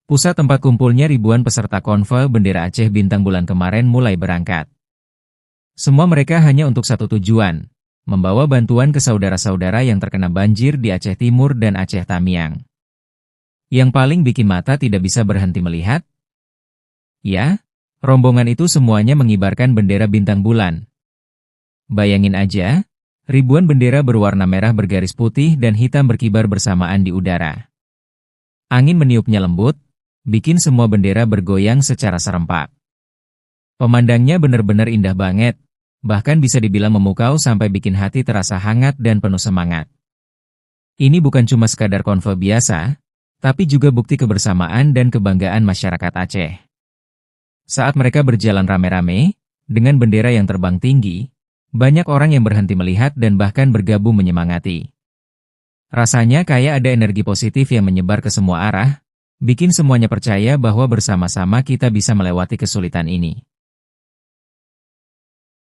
Pusat tempat kumpulnya ribuan peserta konvoy bendera Aceh Bintang Bulan kemarin mulai berangkat. Semua mereka hanya untuk satu tujuan, membawa bantuan ke saudara-saudara yang terkena banjir di Aceh Timur dan Aceh Tamiang. Yang paling bikin mata tidak bisa berhenti melihat? Ya, rombongan itu semuanya mengibarkan bendera bintang bulan. Bayangin aja, ribuan bendera berwarna merah bergaris putih dan hitam berkibar bersamaan di udara. Angin meniupnya lembut, bikin semua bendera bergoyang secara serempak. Pemandangnya benar-benar indah banget, bahkan bisa dibilang memukau sampai bikin hati terasa hangat dan penuh semangat. Ini bukan cuma sekadar konvoy biasa, tapi juga bukti kebersamaan dan kebanggaan masyarakat Aceh. Saat mereka berjalan rame-rame, dengan bendera yang terbang tinggi, banyak orang yang berhenti melihat dan bahkan bergabung menyemangati. Rasanya kayak ada energi positif yang menyebar ke semua arah, bikin semuanya percaya bahwa bersama-sama kita bisa melewati kesulitan ini.